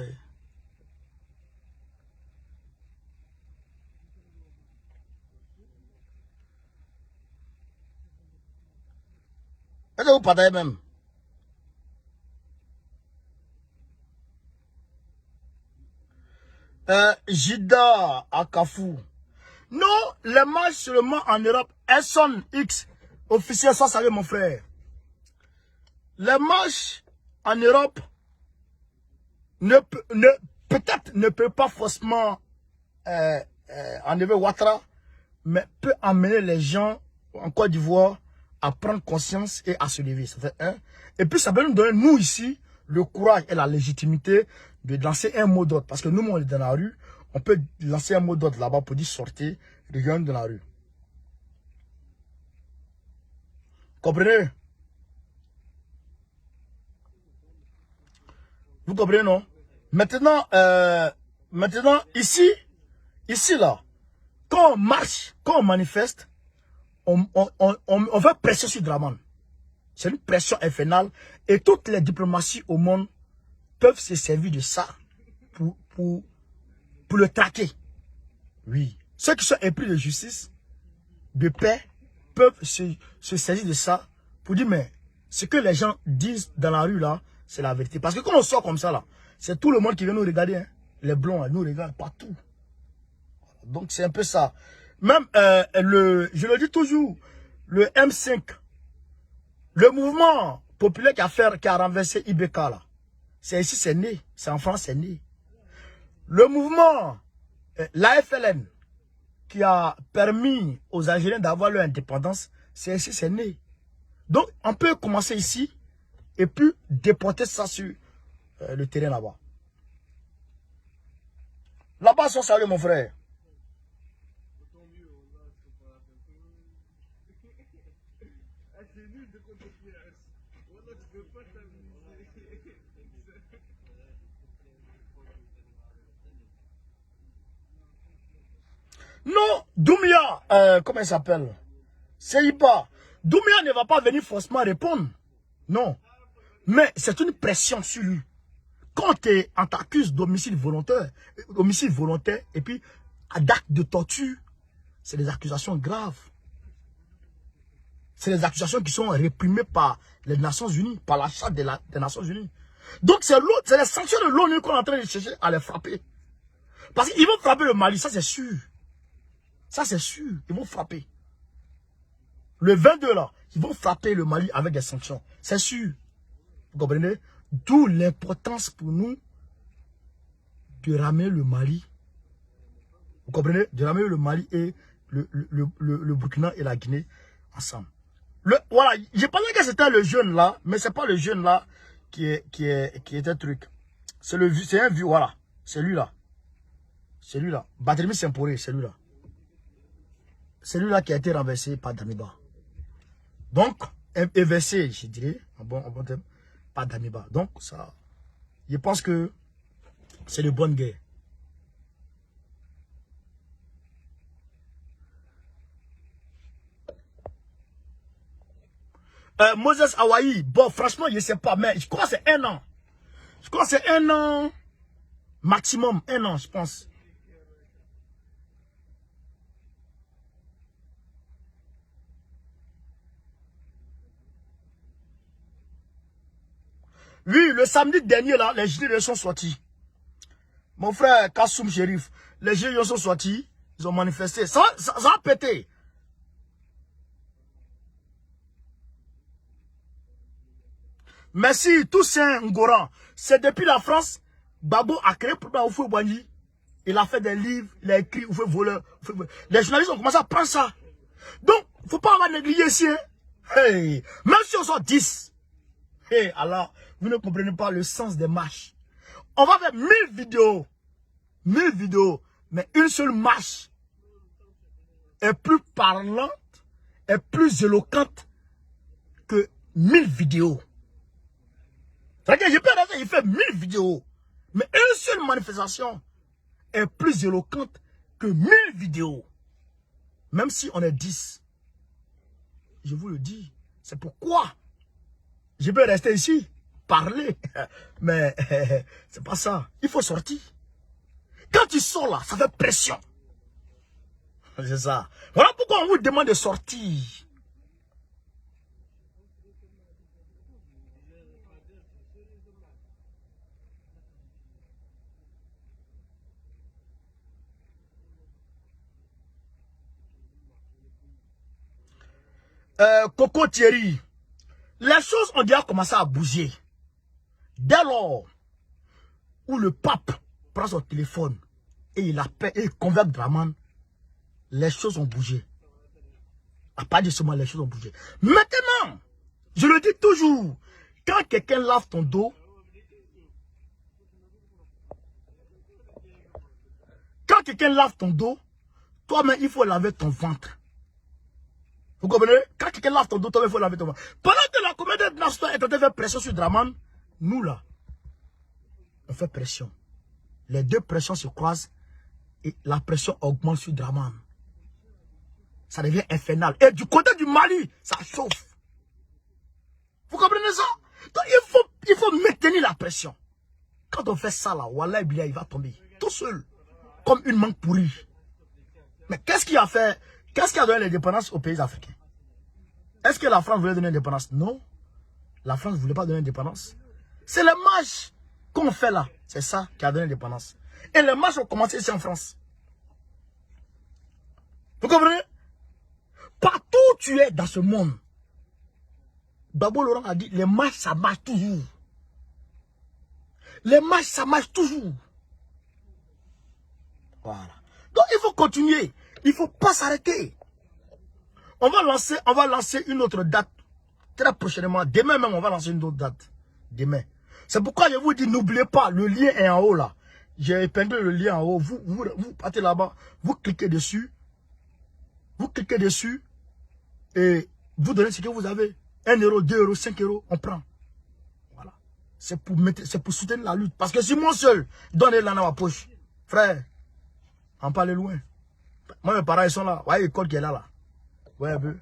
Est-ce que vous partagez même? Jida à Kafou. Non, les matchs seulement en Europe, Esson X, officiel, ça savait mon frère. Les matchs en Europe peut-être ne peut pas forcément enlever Ouattara, mais peut amener les gens en Côte d'Ivoire à prendre conscience et à se lever. Ça fait un. Et puis ça peut nous donner, nous ici, le courage et la légitimité de lancer un mot d'ordre. Parce que nous, on est dans la rue, on peut lancer un mot d'ordre là-bas pour dire sortez, rejoignez dans la rue. Comprenez? Vous comprenez, non? Maintenant, ici là, quand on marche, quand on manifeste, on fait pression sur Draman. C'est une pression infernale. Et toutes les diplomaties au monde peuvent se servir de ça pour le traquer. Oui. Ceux qui sont épris de justice, de paix, peuvent se saisir de ça pour dire, mais ce que les gens disent dans la rue là, c'est la vérité. Parce que quand on sort comme ça là, c'est tout le monde qui vient nous regarder. Hein. Les blonds, nous regardent partout. Donc c'est un peu ça. Même, je le dis toujours, le M5, le mouvement populaire qui a renversé IBK là, c'est ici, c'est né. C'est en France, c'est né. Le mouvement, l'AFLN, qui a permis aux Algériens d'avoir leur indépendance, c'est ici, c'est né. Donc, on peut commencer ici et puis déporter ça sur le terrain là-bas. Là-bas, son salut, mon frère. Non, Doumbia, comment il s'appelle? Seiba. Doumbia ne va pas venir forcément répondre. Non. Mais c'est une pression sur lui. Quand on t'accuse d'homicide volontaire, et puis d'acte de torture, c'est des accusations graves. C'est des accusations qui sont réprimées par les Nations Unies, par la charte des Nations Unies. Donc c'est les sanctions de l'ONU qu'on est en train de chercher à les frapper. Parce qu'ils vont frapper le Mali, ça c'est sûr. Ça c'est sûr, ils vont frapper. Le 22 là, ils vont frapper le Mali avec des sanctions. C'est sûr. Vous comprenez? D'où l'importance pour nous de ramener le Mali. Vous comprenez? De ramener le Mali et le Burkina et la Guinée ensemble. Voilà, j'ai pensé que c'était le jeune là, mais c'est pas le jeune là qui était truc. C'est un vieux, voilà. C'est lui là. C'est lui là. Barthélemy Semporé, c'est lui là. C'est lui là qui a été renversé par Damiba. Donc, inversé, je dirais, en bon terme, par Damiba. Donc, ça, je pense que c'est de bonne guerre. Moses Hawaii, bon, franchement, je ne sais pas, mais je crois que c'est 1 an. Je crois que c'est 1 an maximum, 1 an, je pense. Oui, le samedi dernier, là, les gilets sont sortis. Mon frère Kassoum Chérif, les gilets sont sortis, ils ont manifesté. Ça a pété. Merci, Toussaint Ngoran. C'est depuis la France, Babo a créé pour Oufou Boigny. Il a fait des livres, il a écrit Oufou voleur. Les journalistes ont commencé à prendre ça. Donc, il ne faut pas avoir négligé ici. Hein. Hey, même si on sort 10. Hey, alors, vous ne comprenez pas le sens des marches. On va faire 1000 vidéos. 1000 vidéos. Mais une seule marche est plus parlante, est plus éloquente que 1000 vidéos. C'est-à-dire que je peux rester, il fait 1000 vidéos. Mais une seule manifestation est plus éloquente que 1000 vidéos. Même si on est 10. Je vous le dis. C'est pourquoi je peux rester ici, parler. Mais c'est pas ça. Il faut sortir. Quand tu sors là, ça fait pression. C'est ça. Voilà pourquoi on vous demande de sortir. Coco Thierry, les choses ont déjà commencé à bouger. Dès lors où le pape prend son téléphone et il appelle et il convoque Draman, les choses ont bougé. À part de ce moment, les choses ont bougé. Maintenant, je le dis toujours, quand quelqu'un lave ton dos, toi-même, il faut laver ton ventre. Vous comprenez? Quand quelqu'un lave ton dos, toi-même, il faut laver ton ventre. Pendant que la communauté nationale est en train de faire pression sur Draman, nous là, on fait pression. Les deux pressions se croisent et la pression augmente sur Draman. Ça devient infernal. Et du côté du Mali, ça chauffe. Vous comprenez ça? Donc il faut maintenir la pression. Quand on fait ça là, Wallah Billah, il va tomber. Tout seul. Comme une mangue pourrie. Mais qu'est-ce qui a donné l'indépendance aux pays africains? Est-ce que la France voulait donner l'indépendance? Non. La France ne voulait pas donner l'indépendance. C'est les marches qu'on fait là. C'est ça qui a donné l'indépendance. Et les marches ont commencé ici en France. Vous comprenez? Partout où tu es dans ce monde, Gbagbo Laurent a dit, les marches, ça marche toujours. Les marches, ça marche toujours. Voilà. Donc, il faut continuer. Il ne faut pas s'arrêter. On va lancer une autre date. Très prochainement. Demain même, on va lancer une autre date. Demain. C'est pourquoi je vous dis, n'oubliez pas, le lien est en haut là. J'ai épinglé le lien en haut. Vous partez là-bas. Vous cliquez dessus. Et vous donnez ce que vous avez. 1 euro, 2 euros, 5 euros, on prend. Voilà. C'est pour soutenir la lutte. Parce que si moi seul, donnez là dans ma poche. Frère, on peut aller loin. Moi, mes parents, ils sont là. Vous voyez l'école qui est là. Ouais, un peu.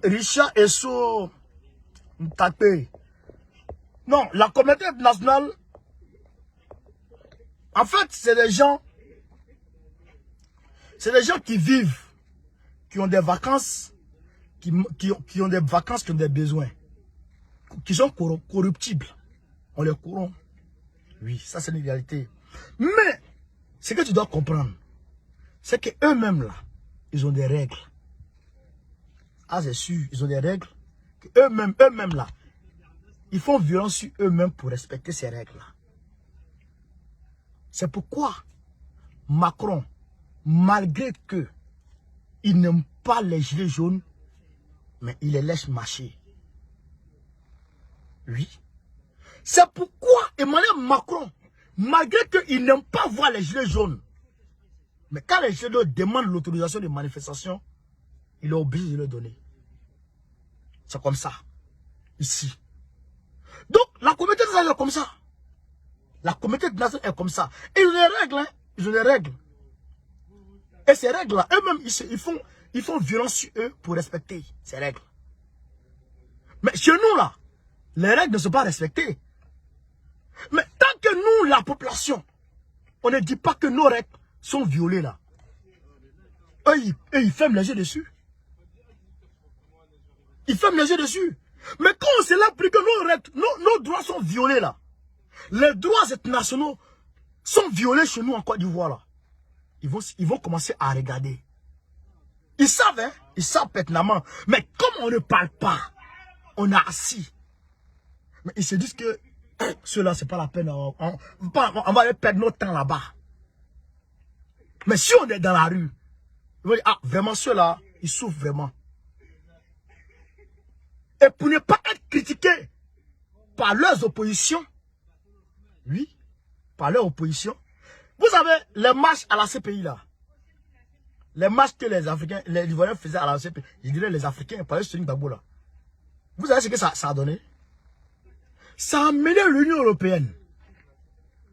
Richard Esso tapé. Non, la communauté nationale, en fait, c'est des gens qui vivent, qui ont des vacances, qui ont des vacances, qui ont des besoins, qui sont corruptibles. On les corrompt. Oui, ça c'est une réalité. Mais, ce que tu dois comprendre, c'est qu'eux-mêmes là, ils ont des règles. Ah, c'est sûr, ils ont des règles. Eux-mêmes là, ils font violence sur eux-mêmes pour respecter ces règles-là. C'est pourquoi Macron, malgré que il n'aime pas les gilets jaunes, mais il les laisse marcher. Oui. C'est pourquoi Emmanuel Macron, malgré qu'il n'aime pas voir les gilets jaunes, mais quand les gilets jaunes demandent l'autorisation de manifestation, il est obligé de le donner. C'est comme ça. Ici. Donc, la communauté nationale est comme ça. La communauté nationale est comme ça. Et ils ont des règles, hein. Ils ont des règles. Et ces règles-là, eux-mêmes, ils font violence sur eux pour respecter ces règles. Mais chez nous, là, les règles ne sont pas respectées. Mais tant que nous, la population, on ne dit pas que nos règles sont violées, là. Eux, ils ferment les yeux dessus. Ils ferment les yeux dessus. Mais quand on s'est là pris que nos règles, nos droits sont violés, là. Les droits internationaux sont violés chez nous en Côte d'Ivoire, là. Ils vont commencer à regarder. Ils savent, hein. Ils savent pertinemment. Mais comme on ne parle pas, on a assis. Mais ils se disent que ceux-là, c'est pas la peine. On va aller perdre notre temps là-bas. Mais si on est dans la rue, ils vont dire, ah, vraiment, ceux-là, ils souffrent vraiment. Et pour ne pas être critiqués par leurs oppositions, oui, par leur opposition, vous savez, les marches à la CPI là, les marches que les Africains, les Ivoiriens faisaient à la CPI, je dirais les Africains, par exemple, Gbagbo là, vous savez ce que ça a donné? Ça a amené l'Union européenne,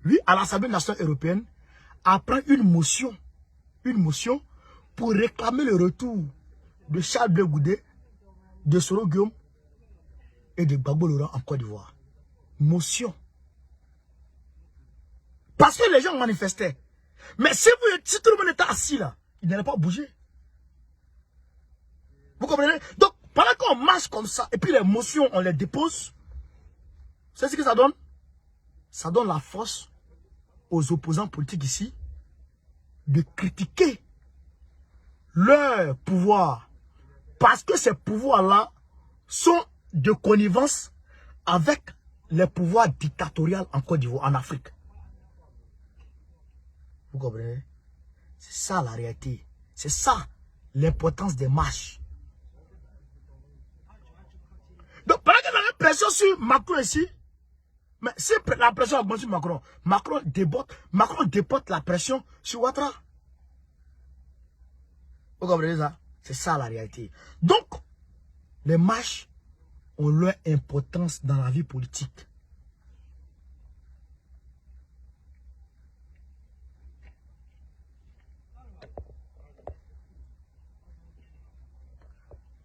oui, à l'Assemblée nationale européenne, à prendre une motion pour réclamer le retour de Charles Blé Goudé, de Soro Guillaume et de Gbagbo Laurent en Côte d'Ivoire. Motion. Parce que les gens manifestaient. Mais si tout le monde était assis là, ils n'allaient pas bouger. Vous comprenez? Donc, pendant qu'on marche comme ça, et puis les motions, on les dépose, c'est ce que ça donne? Ça donne la force aux opposants politiques ici de critiquer leur pouvoir. Parce que ces pouvoirs-là sont de connivence avec les pouvoirs dictatoriaux en Côte d'Ivoire, en Afrique. Vous comprenez? C'est ça la réalité. C'est ça l'importance des marches. Donc, pendant qu'il y a une pression sur Macron ici, mais si la pression augmente sur Macron, Macron déporte la pression sur Ouattara. Vous comprenez ça? C'est ça la réalité. Donc, les marches ont leur importance dans la vie politique.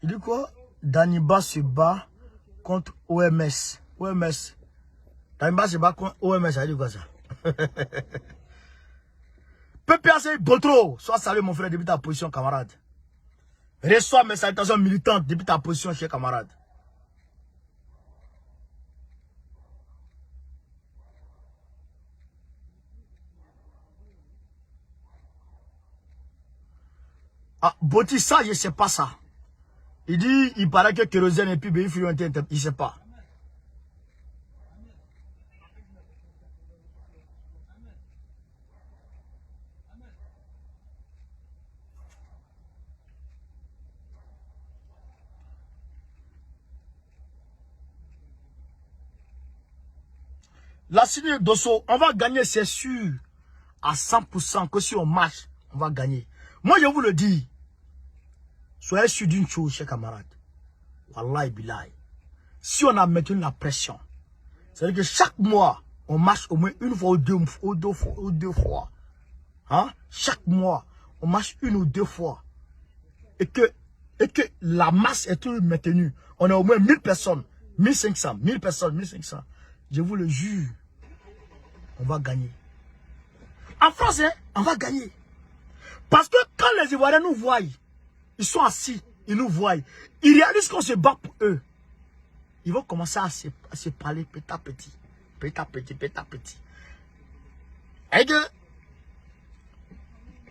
Il dit quoi? Daniba se bat contre OMS. OMS. Daniba se bat contre OMS, ça dit quoi ça? PPAC Botro, sois salué mon frère depuis ta position, camarade. Reçois mes salutations militantes depuis ta position, cher camarade. Ah, Boti, ça, je sais pas ça. Il dit, il paraît que kérosène et puis il ne sait pas. La signature d'Osso, on va gagner, c'est sûr. À 100% que si on marche, on va gagner. Moi, je vous le dis. Soyez sûr d'une chose, chers camarades. Wallahi billahi. Si on a maintenu la pression, c'est-à-dire que chaque mois, on marche au moins une fois ou deux fois. Hein? Chaque mois, on marche une ou deux fois. Et que la masse est toujours maintenue. On a au moins 1000 personnes, 1500, 1000 personnes, 1500. Je vous le jure, on va gagner. En France, hein, on va gagner. Parce que quand les Ivoiriens nous voient, ils sont assis, ils nous voient, ils réalisent qu'on se bat pour eux. Ils vont commencer à se parler petit à petit. Petit à petit, petit à petit. Et que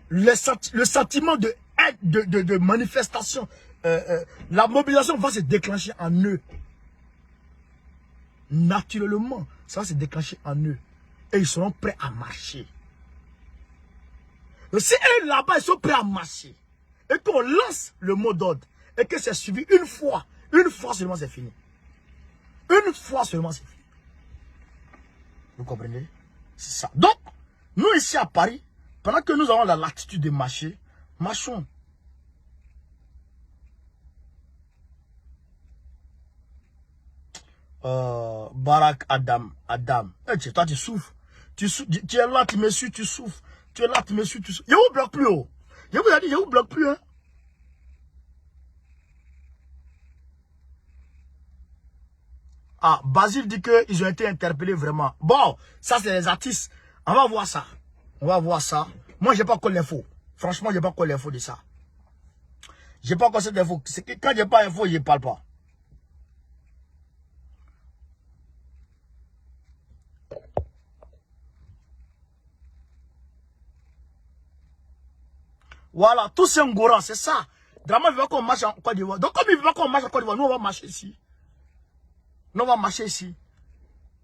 le sentiment de manifestation, la mobilisation va se déclencher en eux. Naturellement, ça va se déclencher en eux. Et ils seront prêts à marcher. Donc, si eux là-bas, ils sont prêts à marcher, et qu'on lance le mot d'ordre, et que c'est suivi une fois seulement c'est fini. Une fois seulement c'est fini. Vous comprenez? C'est ça. Donc, nous ici à Paris, pendant que nous avons la latitude de marcher, marchons. Barak Adam. Hey, toi tu souffres. Tu es là, tu me suis, tu souffres. Tu es là, tu me suis, tu souffres. Je vous bloque plus, oh. Je vous ai dit, je vous bloque plus, hein. Ah, Basile dit qu'ils ont été interpellés vraiment. Bon, ça c'est les artistes. On va voir ça. On va voir ça. Moi, j'ai pas encore l'info. Franchement, j'ai pas encore l'info de ça. J'ai pas encore cette info. Quand j'ai pas l'info, je parle pas. Voilà, tout c'est un gourand, c'est ça. Drama veut pas qu'on marche en Côte d'Ivoire. Donc, comme il veut pas qu'on marche en Côte d'Ivoire, nous on va marcher ici. Nous on va marcher ici.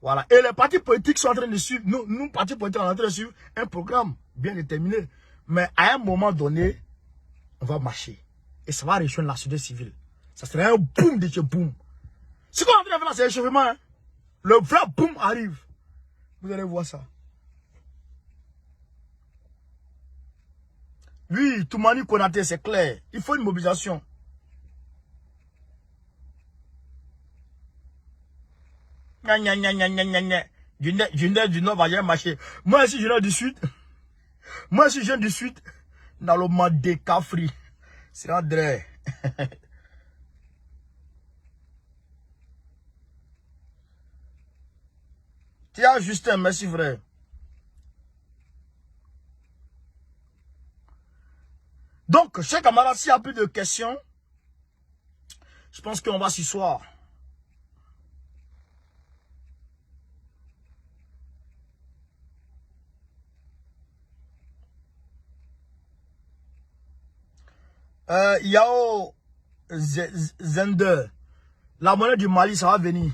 Voilà. Et les partis politiques sont en train de suivre, nous partis politiques, on est en train de suivre un programme bien déterminé. Mais à un moment donné, on va marcher. Et ça va rejoindre la société civile. Ça serait un boom de chez boom. Ce qu'on est en train de faire là, c'est l'échauffement. Hein. Le vrai boom arrive. Vous allez voir ça. Lui, Toumani Konaté, c'est clair. Il faut une mobilisation. Du Nord va jamais marcher. Moi, si je viens du Sud, dans le monde des Cafri, c'est André. Tiens, Justin, merci frère. Donc, chers camarades, s'il n'y a plus de questions, Je pense qu'on va s'y soir. Yao Zender. La monnaie du Mali, ça va venir.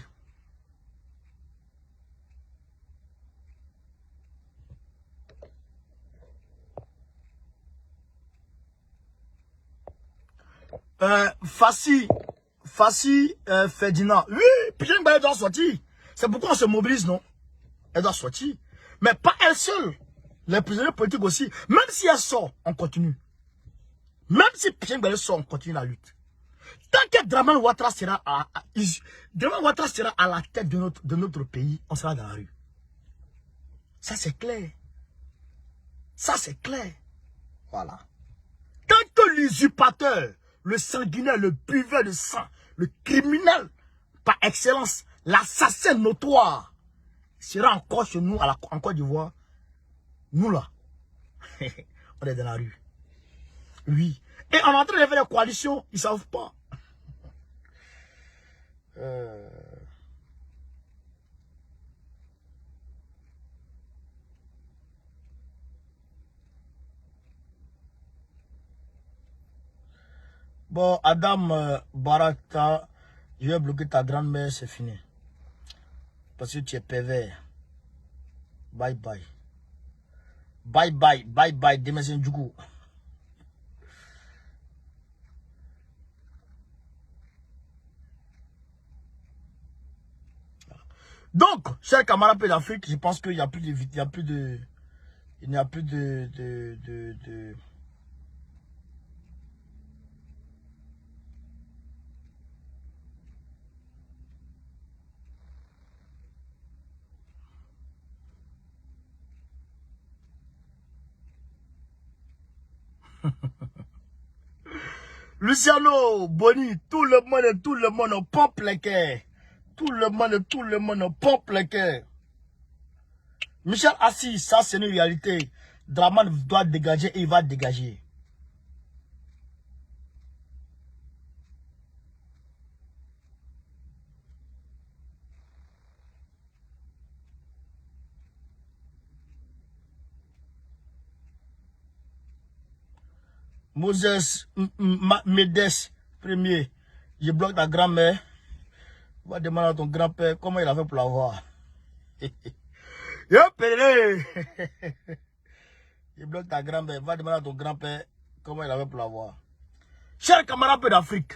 Fassi Ferdinand. Oui, Pierre Mbaye doit sortir. C'est pourquoi on se mobilise, non? Elle doit sortir. Mais pas elle seule. Les prisonniers politiques aussi. Même si elle sort, on continue. Même si Pierre Mbaye sort, on continue la lutte. Tant que Dramane Ouattara sera à la tête de notre pays, on sera dans la rue. Ça, c'est clair. Ça, c'est clair. Voilà. Tant que l'usurpateur, le sanguinaire, le buveur de sang, le criminel par excellence, l'assassin notoire, sera encore chez nous en Côte d'Ivoire, nous là, on est dans la rue. Oui. Et on est en train de faire des coalitions, ils ne savent pas. Bon, Adam Barata, je vais bloquer ta grand-mère, c'est fini. Parce que tu es pervers. Bye bye. Bye bye, bye bye, Demezen Djougou. Donc, chers camarades d'Afrique, je pense qu'il n'y a plus de... Il n'y a plus de... Luciano, Boni, tout le monde pompe les cœurs. Tout le monde pompe les cœurs. Michel Assis, ça c'est une réalité. Dramane doit dégager et il va dégager. Moses Médès, premier. Je bloque ta grand-mère. Va demander à ton grand-père comment il a fait pour l'avoir. Yo, Pélé. Je bloque ta grand-mère. Va demander à ton grand-père comment il a fait pour l'avoir. Chers camarades d'Afrique,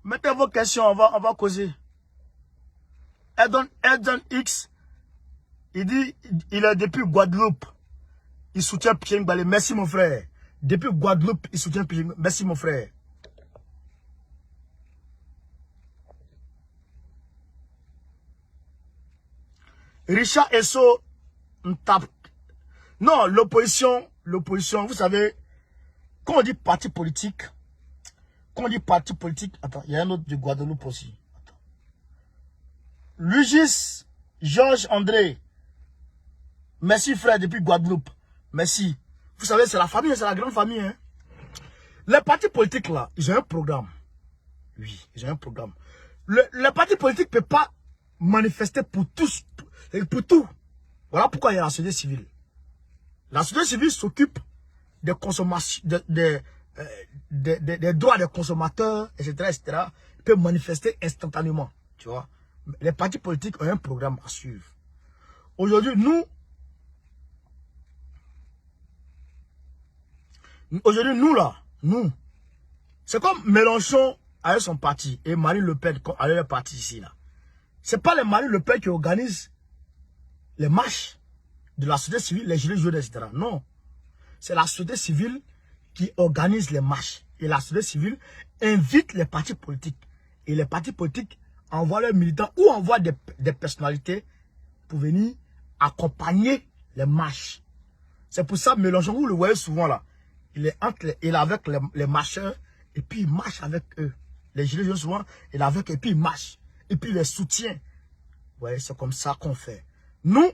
mettez vos questions, on va causer. Edon X, il dit, il est depuis Guadeloupe. Il soutient Pierre Mbalé. Merci mon frère. Depuis Guadeloupe, il soutient Pierre Mbalé. Merci mon frère. Richard Esso, non, l'opposition, vous savez, quand on dit parti politique, attends, il y a un autre de Guadeloupe aussi. Attends. Lugis, Georges André, merci frère, depuis Guadeloupe, merci. Vous savez, c'est la famille, c'est la grande famille. Hein. Les partis politiques là, ils ont un programme. Oui, ils ont un programme. Les partis politiques ne peuvent pas manifester pour tous. Pour tout. Voilà pourquoi il y a la société civile. La société civile s'occupe des consommations, des droits des consommateurs, etc., etc. Ils peuvent manifester instantanément. Tu vois. Les partis politiques ont un programme à suivre. Aujourd'hui, nous, c'est comme Mélenchon avec son parti et Marine Le Pen avec le parti ici, là. C'est pas les Marine Le Pen qui organisent les marches de la société civile, les gilets jaunes, etc. Non. C'est la société civile qui organise les marches. Et la société civile invite les partis politiques. Et les partis politiques envoient leurs militants ou envoient des personnalités pour venir accompagner les marches. C'est pour ça que Mélenchon, vous le voyez souvent là. Il est avec les marcheurs et puis il marche avec eux. Les gilets jaunes souvent, il est avec eux et puis il marche. Et puis il les soutient. Ouais, c'est comme ça qu'on fait. Nous,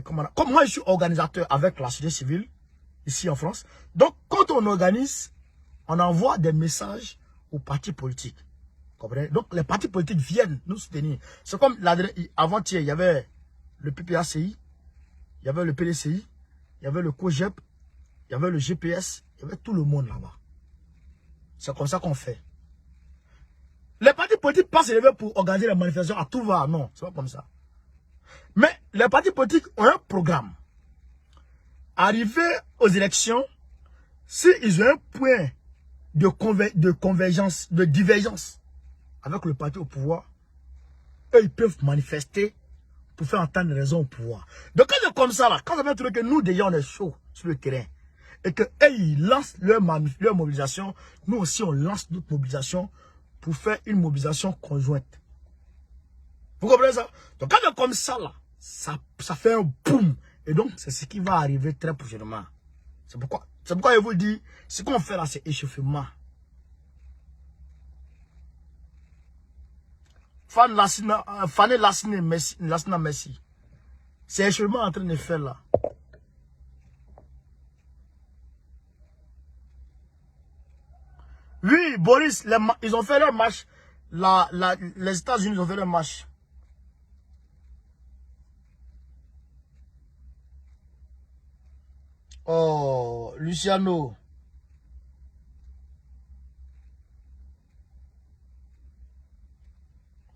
comme moi je suis organisateur avec la société civile, ici en France, donc quand on organise, on envoie des messages aux partis politiques. Comprenez? Donc les partis politiques viennent nous soutenir. C'est comme avant-hier, il y avait le PPACI, il y avait le PDCI, il y avait le COGEP, il y avait le GPS, il y avait tout le monde là-bas. C'est comme ça qu'on fait. Les partis politiques passent les pour organiser les manifestations à tout va. Non, c'est pas comme ça. Mais les partis politiques ont un programme. Arrivé aux élections, s'ils ont un point de convergence, de divergence avec le parti au pouvoir, eux, ils peuvent manifester pour faire entendre les raisons au pouvoir. Donc quand c'est comme ça, là, quand ça veut dire que nous, déjà, on est chaud sur le terrain, et que eux, ils lancent leur mobilisation, nous aussi, on lance notre mobilisation pour faire une mobilisation conjointe. Vous comprenez ça? Donc quand c'est comme ça, là, ça fait un boum. Et donc, c'est ce qui va arriver très prochainement. C'est pourquoi je vous dis, ce qu'on fait là, c'est échauffement. Fanny Lassine, merci. C'est échauffement en train de faire là. Oui, Boris, ils ont fait leur marche. Les États-Unis ont fait leur marche. Oh, Luciano.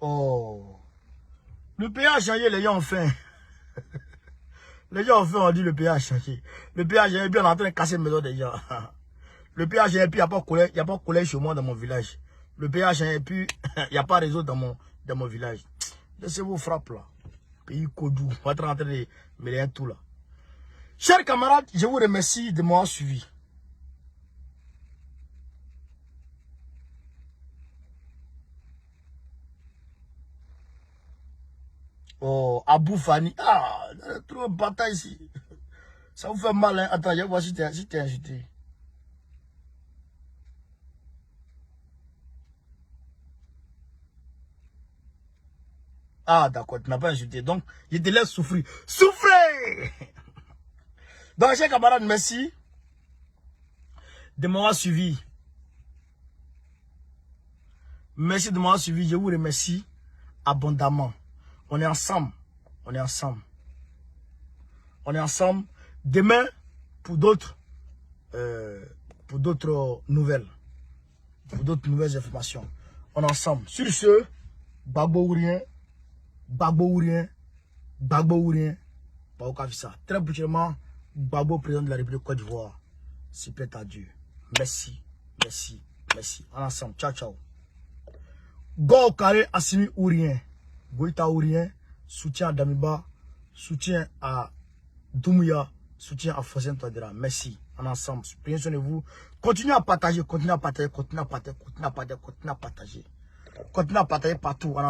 Oh. Le pays a changé, les gens ont faim. Les gens ont faim, on dit le pays a changé. Le pays a changé, bien en train de casser les maisons des gens. Le pays a changé, puis il n'y a pas de collège chez moi dans mon village. Le pays a changé, puis il n'y a pas de réseau dans mon village. Laissez-vous frapper là. Pays Kodou, on va être en train de mêler tout là. Chers camarades, je vous remercie de m'avoir suivi. Oh, Abou Fani. Ah, il y a trop de bataille ici. Ça vous fait mal, hein? Attends, je vais voir si t'es insulté. Ah, d'accord, tu n'as pas insulté. Donc, je te laisse souffrir. Souffrez! Donc, chers camarades, merci de m'avoir suivi. Merci de m'avoir suivi. Je vous remercie abondamment. On est ensemble. On est ensemble. On est ensemble. Demain, pour d'autres nouvelles. Pour d'autres nouvelles informations. On est ensemble. Sur ce, Gbagbo ou rien. Gbagbo ou rien. Gbagbo ou rien. Très prochainement, Gbagbo, président de la République de Côte d'Ivoire. S'il plaît à Dieu. Merci. Merci. Merci. On est ensemble. Ciao, ciao. Go carré Assimi ou rien. Goïta ou rien. Soutien à Damiba. Soutien à Doumbouya. Soutien à Fossène Touadéra. Merci. On est ensemble. Prenez soin de vous. Continuez à partager. Continuez à partager. Continuez à partager. Continuez à partager. Continuez à partager. Continuez à partager partout. On est ensemble.